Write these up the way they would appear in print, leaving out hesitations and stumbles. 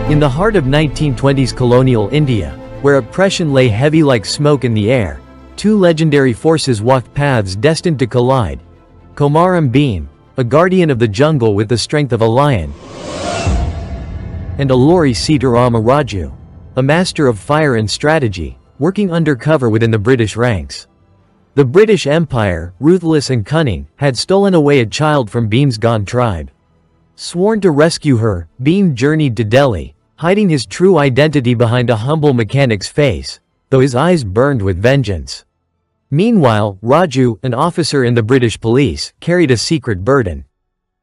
In the heart of 1920s colonial India, where oppression lay heavy like smoke in the air, two legendary forces walked paths destined to collide. Komaram Bhim, a guardian of the jungle with the strength of a lion, and Alluri Sitarama Raju, a master of fire and strategy, working undercover within the British ranks. The British Empire, ruthless and cunning, had stolen away a child from Bhim's Gond tribe. Sworn to rescue her, Bhim journeyed to Delhi, hiding his true identity behind a humble mechanic's face, though his eyes burned with vengeance. Meanwhile, Raju, an officer in the British police, carried a secret burden.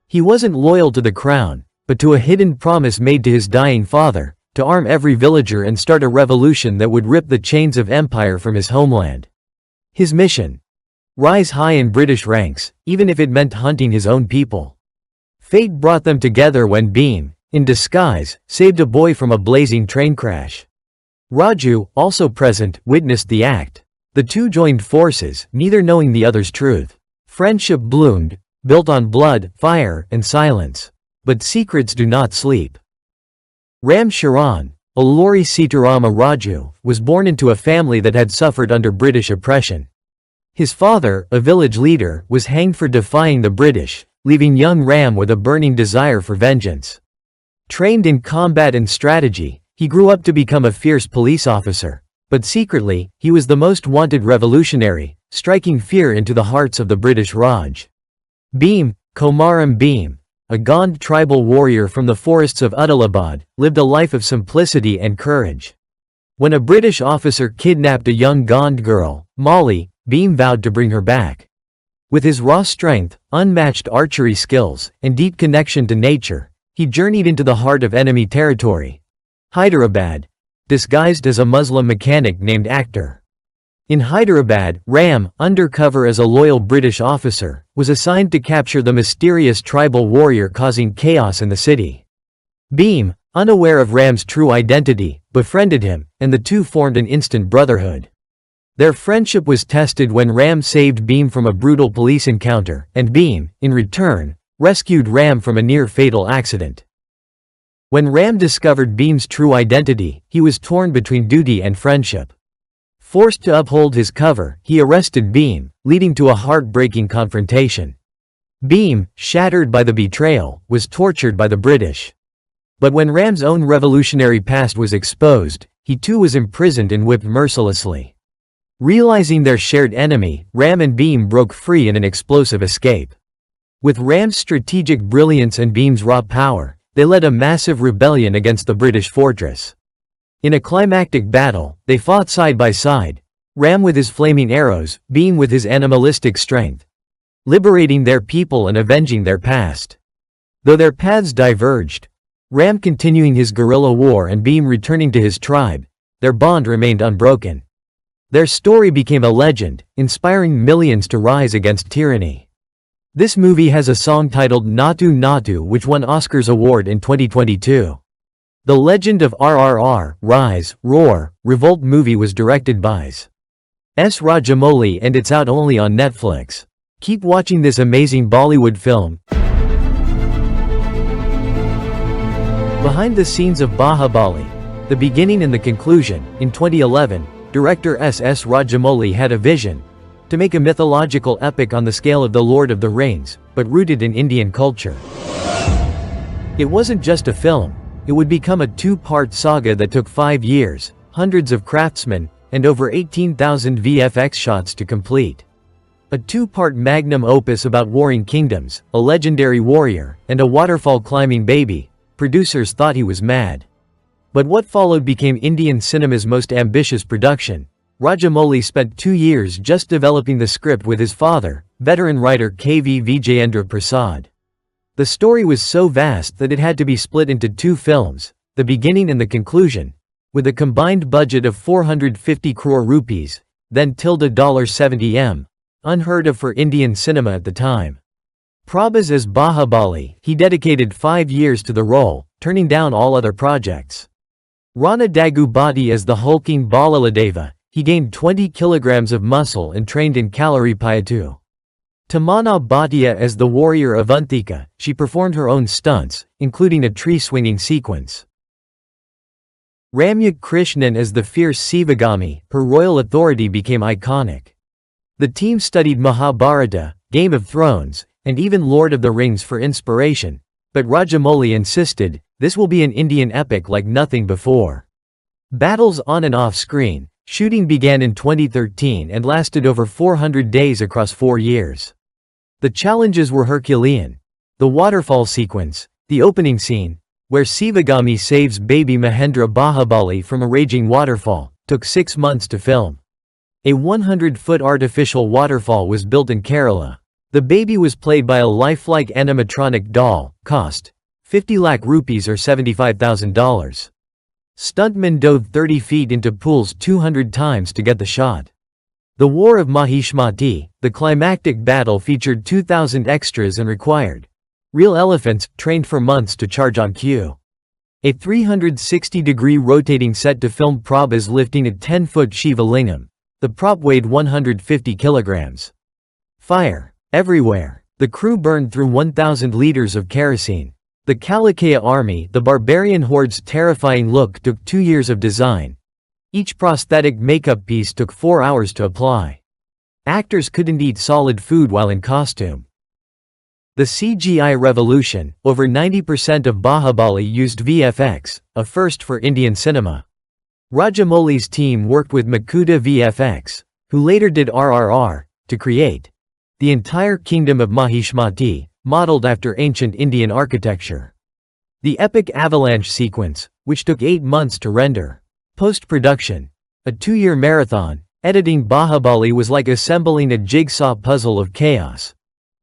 He wasn't loyal to the crown, but to a hidden promise made to his dying father, to arm every villager and start a revolution that would rip the chains of empire from his homeland. His mission: rise high in British ranks, even if it meant hunting his own people. Fate brought them together when Bhim, in disguise, saved a boy from a blazing train crash. Raju, also present, witnessed the act. The two joined forces, neither knowing the other's truth. Friendship bloomed, built on blood, fire, and silence. But secrets do not sleep. Ram Charan, Alluri Sitarama Raju, was born into a family that had suffered under British oppression. His father, a village leader, was hanged for defying the British, leaving young Ram with a burning desire for vengeance. Trained in combat and strategy, he grew up to become a fierce police officer. But secretly, he was the most wanted revolutionary, striking fear into the hearts of the British Raj. Bhim, Komaram Bhim, a Gond tribal warrior from the forests of Adilabad, lived a life of simplicity and courage. When a British officer kidnapped a young Gond girl, Molly, Bhim vowed to bring her back. With his raw strength, unmatched archery skills, and deep connection to nature, he journeyed into the heart of enemy territory. Hyderabad, disguised as a Muslim mechanic named Akhtar. In Hyderabad, Ram, undercover as a loyal British officer, was assigned to capture the mysterious tribal warrior causing chaos in the city. Bhim, unaware of Ram's true identity, befriended him, and the two formed an instant brotherhood. Their friendship was tested when Ram saved Bhim from a brutal police encounter, and Bhim, in return, rescued Ram from a near-fatal accident. When Ram discovered Bhim's true identity, he was torn between duty and friendship. Forced to uphold his cover, he arrested Bhim, leading to a heartbreaking confrontation. Bhim, shattered by the betrayal, was tortured by the British. But when Ram's own revolutionary past was exposed, he too was imprisoned and whipped mercilessly. Realizing their shared enemy, Ram and Bhim broke free in an explosive escape. With Ram's strategic brilliance and Bhim's raw power, they led a massive rebellion against the British fortress. In a climactic battle, they fought side by side, Ram with his flaming arrows, Bhim with his animalistic strength, liberating their people and avenging their past. Though their paths diverged, Ram continuing his guerrilla war and Bhim returning to his tribe, their bond remained unbroken. Their story became a legend, inspiring millions to rise against tyranny. This movie has a song titled Natu Natu which won Oscars award in 2022. The Legend of RRR, Rise, Roar, Revolt movie was directed by S. Rajamouli and it's out only on Netflix. Keep watching this amazing Bollywood film. Behind the scenes of Bahubali, the beginning and the conclusion, in 2011, director S.S. Rajamouli had a vision to make a mythological epic on the scale of The Lord of the Rings, but rooted in Indian culture. It wasn't just a film, it would become a two-part saga that took 5 years, hundreds of craftsmen, and over 18,000 VFX shots to complete. A two-part magnum opus about warring kingdoms, a legendary warrior, and a waterfall-climbing baby. Producers thought he was mad. But what followed became Indian cinema's most ambitious production. Rajamouli spent 2 years just developing the script with his father, veteran writer K.V. Vijayendra Prasad. The story was so vast that it had to be split into 2 films, the beginning and the conclusion, with a combined budget of 450 crore rupees, then $70 M, unheard of for Indian cinema at the time. Prabhas as Bahubali, he dedicated 5 years to the role, turning down all other projects. Rana Daggubati as the hulking Balaladeva, he gained 20 kilograms of muscle and trained in Kalaripayattu. Tamana Bhatia as the warrior Avantika, she performed her own stunts, including a tree-swinging sequence. Ramya Krishnan as the fierce Sivagami, her royal authority became iconic. The team studied Mahabharata, Game of Thrones, and even Lord of the Rings for inspiration, but Rajamouli insisted, this will be an Indian epic like nothing before. Battles on and off screen. Shooting began in 2013 and lasted over 400 days across 4 years. The challenges were Herculean. The waterfall sequence, the opening scene, where Sivagami saves baby Mahendra Bahubali from a raging waterfall, took 6 months to film. A 100-foot artificial waterfall was built in Kerala. The baby was played by a lifelike animatronic doll, cost 50 lakh rupees or $75,000. Stuntmen dove 30 feet into pools 200 times to get the shot. The War of Mahishmati, the climactic battle, featured 2,000 extras and required real elephants, trained for months to charge on cue. A 360-degree rotating set to film Prabhas lifting a 10-foot Shiva Lingam. The prop weighed 150 kilograms. Fire everywhere. The crew burned through 1,000 liters of kerosene. The Kalikeya army, the barbarian horde's terrifying look, took 2 years of design. Each prosthetic makeup piece took 4 hours to apply. Actors couldn't eat solid food while in costume. The CGI revolution, over 90% of Bahubali used VFX, a first for Indian cinema. Rajamouli's team worked with Makuta VFX, who later did RRR, to create the entire kingdom of Mahishmati, modeled after ancient Indian architecture. The epic avalanche sequence, which took 8 months to render. Post-production, a 2-year marathon, editing Bahubali was like assembling a jigsaw puzzle of chaos.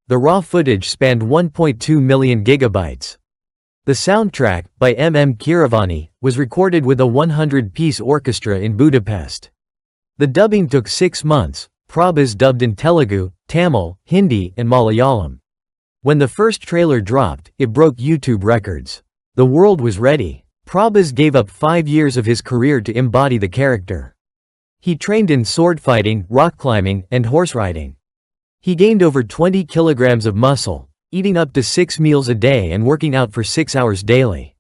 The raw footage spanned 1.2 million gigabytes. The soundtrack, by Keeravani, was recorded with a 100-piece orchestra in Budapest. The dubbing took 6 months, Prabhas dubbed in Telugu, Tamil, Hindi, and Malayalam. When the first trailer dropped, it broke YouTube records. The world was ready. Prabhas gave up 5 years of his career to embody the character. He trained in sword fighting, rock climbing, and horse riding. He gained over 20 kilograms of muscle, eating up to 6 meals a day and working out for 6 hours daily.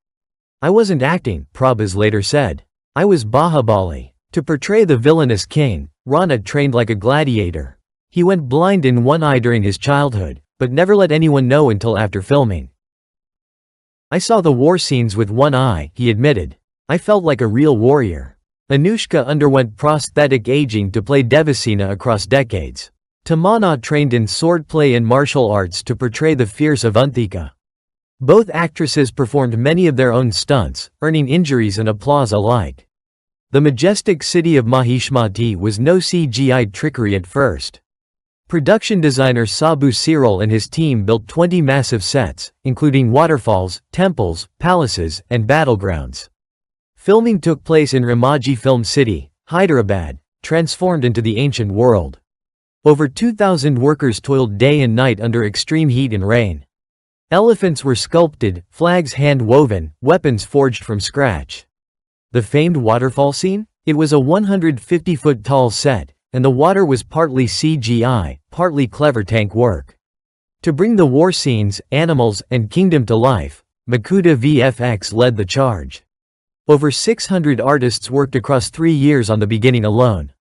I wasn't acting, Prabhas later said. I was Bahubali. To portray the villainous king, Rana trained like a gladiator. He went blind in one eye during his childhood, but never let anyone know until after filming. I saw the war scenes with one eye, he admitted. I felt like a real warrior. Anushka underwent prosthetic aging to play Devasena across decades. Tamanna trained in swordplay and martial arts to portray the fierce Avantika. Both actresses performed many of their own stunts, earning injuries and applause alike. The majestic city of Mahishmati was no CGI trickery at first. Production designer Sabu Cyril and his team built 20 massive sets, including waterfalls, temples, palaces, and battlegrounds. Filming took place in Ramoji Film City, Hyderabad, transformed into the ancient world. Over 2,000 workers toiled day and night under extreme heat and rain. Elephants were sculpted, flags hand-woven, weapons forged from scratch. The famed waterfall scene? It was a 150-foot tall set, and the water was partly CGI, partly clever tank work. To bring the war scenes, animals, and kingdom to life, Makuta VFX led the charge. Over 600 artists worked across 3 years on the beginning alone.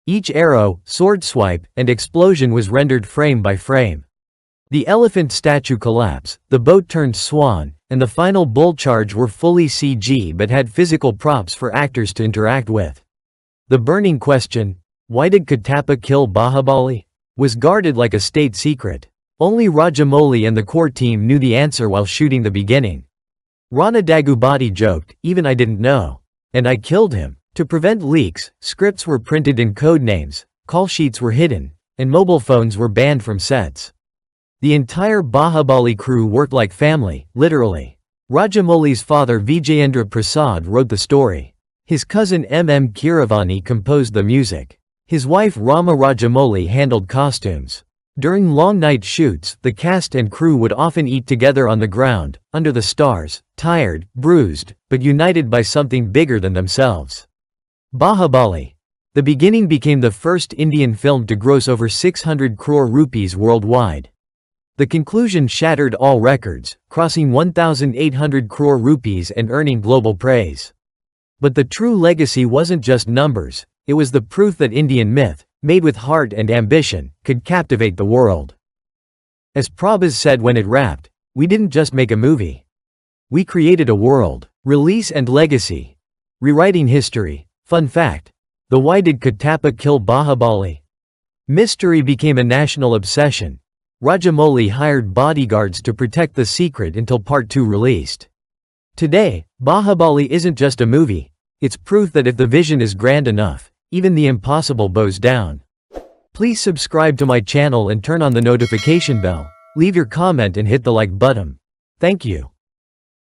Each arrow, sword swipe, and explosion was rendered frame by frame. The elephant statue collapse, the boat turned swan, and the final bull charge were fully CG but had physical props for actors to interact with. The burning question, why did Katappa kill Bahubali? Was guarded like a state secret. Only Rajamouli and the core team knew the answer while shooting the beginning. Rana Dagubati joked, even I didn't know. And I killed him. To prevent leaks, scripts were printed in code names, call sheets were hidden, and mobile phones were banned from sets. The entire Bahubali crew worked like family, literally. Rajamouli's father Vijayendra Prasad wrote the story. His cousin Keeravani composed the music. His wife Rama Rajamouli handled costumes. During long night shoots, the cast and crew would often eat together on the ground, under the stars, tired, bruised, but united by something bigger than themselves. Bahubali. The beginning became the first Indian film to gross over 600 crore rupees worldwide. The conclusion shattered all records, crossing 1,800 crore rupees and earning global praise. But the true legacy wasn't just numbers, it was the proof that Indian myth, made with heart and ambition, could captivate the world. As Prabhas said when it wrapped, we didn't just make a movie. We created a world. Release and legacy. Rewriting history. Fun fact. The Why Did Katappa Kill Bahubali? Mystery became a national obsession. Rajamouli hired bodyguards to protect the secret until Part 2 released. Today, Bahubali isn't just a movie, it's proof that if the vision is grand enough, even the impossible bows down. Please subscribe to my channel and turn on the notification bell, leave your comment and hit the like button. Thank you.